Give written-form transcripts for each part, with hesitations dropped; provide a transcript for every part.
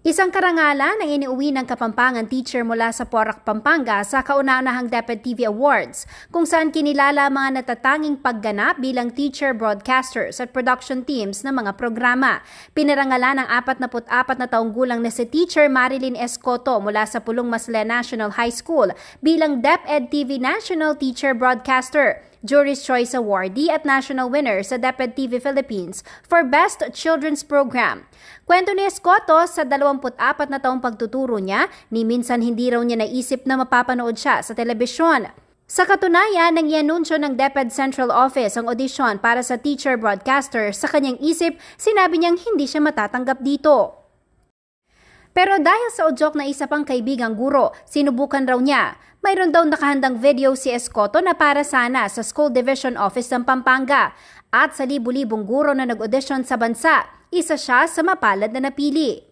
Isang karangalan ang iniuwi ng Kapampangan teacher mula sa Porac, Pampanga sa kauna-unahang DepEd TV Awards, kung saan kinilala ang mga natatanging pagganap bilang teacher broadcasters at production teams ng mga programa. Pinarangalan ng 44 na taong gulang na si Teacher Marilyn Escoto mula sa Pulong Masle National High School bilang DepEd TV National Teacher Broadcaster, Jury's Choice Awardee at national winner sa DepEd TV Philippines for Best Children's Program. Kwento ni Escoto, sa 24 na taong pagtuturo niya, ni minsan hindi raw niya naisip na mapapanood siya sa telebisyon. Sa katunayan, nang ianunsyo ng DepEd Central Office ang audition para sa teacher broadcaster, sa kanyang isip, sinabi niyang hindi siya matatanggap dito. Pero dahil sa udyok na isa pang kaibigang guro, sinubukan raw niya. Mayroon daw nakahandang video si Escoto na para sana sa School Division Office ng Pampanga. At sa libu-libong guro na nag-audition sa bansa, isa siya sa mapalad na napili.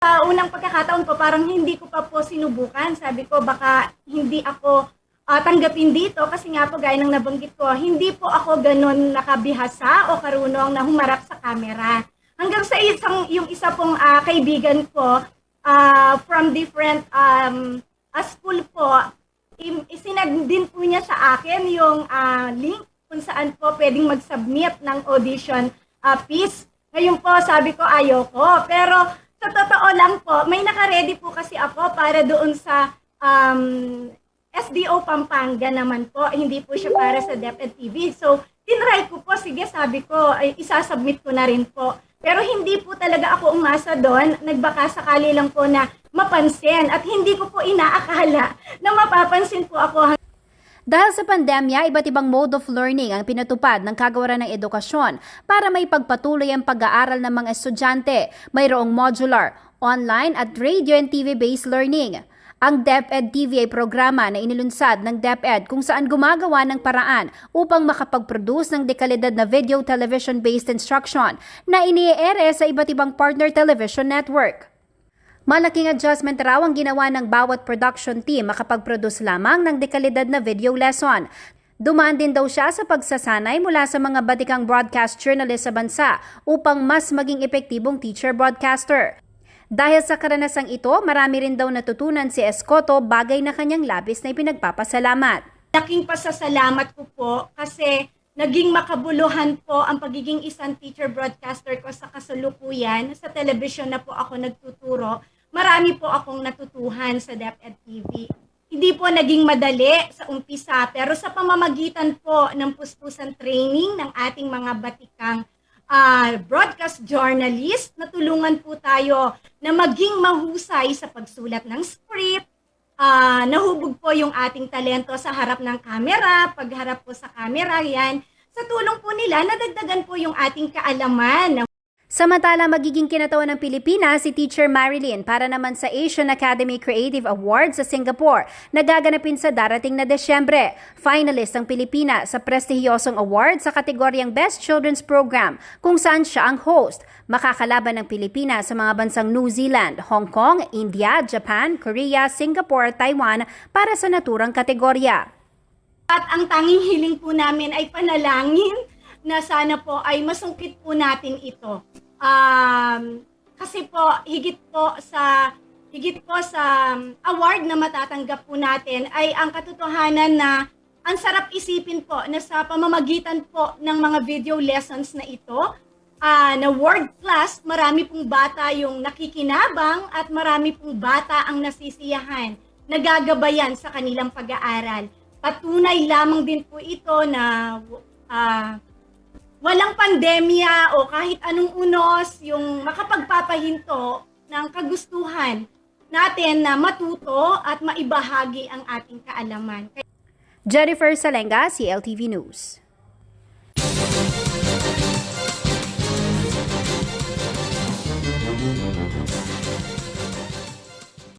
Unang pagkakataon po, parang hindi ko pa po sinubukan. Sabi ko baka hindi ako tanggapin dito kasi nga po gaya ng nabanggit ko, hindi po ako ganun nakabihasa o karunong na humarap sa camera. Hanggang sa yung isa pong kaibigan ko from different school po, isinag din po niya sa akin yung link kung saan po pwedeng mag-submit ng audition piece. Ngayon po sabi ko ayoko, pero sa totoo lang po, may naka-ready po kasi ako para doon sa SDO Pampanga naman po, hindi po siya para sa DepEd TV. So, tinry ko po, sige sabi ko, ay isasubmit ko na rin po. Pero hindi po talaga ako umasa doon, nagbaka sakali lang po na mapansin at hindi ko po inaakala na mapapansin po ako. Dahil sa pandemya, iba't ibang mode of learning ang pinatupad ng Kagawaran ng Edukasyon para may pagpatuloy ang pag-aaral ng mga estudyante. Mayroong modular, online at radio and TV-based learning. Ang DepEd TV ay programa na inilunsad ng DepEd kung saan gumagawa ng paraan upang makapag-produce ng dekalidad na video television-based instruction na iniere sa iba't ibang partner television network. Malaking adjustment raw ang ginawa ng bawat production team makapag-produce lamang ng dekalidad na video lesson. Dumaan din daw siya sa pagsasanay mula sa mga batikang broadcast journalist sa bansa upang mas maging epektibong teacher broadcaster. Dahil sa karanasang ito, marami rin daw natutunan si Escoto, bagay na kanyang labis na ipinagpapasalamat. Laking pasasalamat ko po kasi naging makabuluhan po ang pagiging isang teacher broadcaster ko sa kasalukuyan. Sa television na po ako nagtuturo. Marami po akong natutuhan sa DepEd TV. Hindi po naging madali sa umpisa, pero sa pamamagitan po ng puspusan training ng ating mga batikang broadcast journalist, natulungan po tayo na maging mahusay sa pagsulat ng script. Nahubog po yung ating talento sa harap ng camera, pagharap po sa camera yan. Sa tulong po nila, nadagdagan po yung ating kaalaman. Samantala, magiging kinatawan ng Pilipinas si Teacher Marilyn para naman sa Asian Academy Creative Awards sa Singapore na gaganapin sa darating na Desyembre. Finalist ang Pilipinas sa prestihiyosong award sa kategoryang Best Children's Program kung saan siya ang host. Makakalaban ng Pilipinas sa mga bansang New Zealand, Hong Kong, India, Japan, Korea, Singapore, Taiwan para sa naturang kategorya. At ang tanging hiling po namin ay panalangin na sana po ay masungkit po natin ito. Kasi po higit po sa award na matatanggap po natin ay ang katotohanan na ang sarap isipin po na sa pamamagitan po ng mga video lessons na ito, na world class, marami pong bata yung nakikinabang at marami pong bata ang nasisiyahan, nagagabayan sa kanilang pag-aaral. Patunay lamang din po ito na walang pandemya o kahit anong unos yung makapagpapahinto ng kagustuhan natin na matuto at maibahagi ang ating kaalaman. Jennifer Salenga, CLTV News.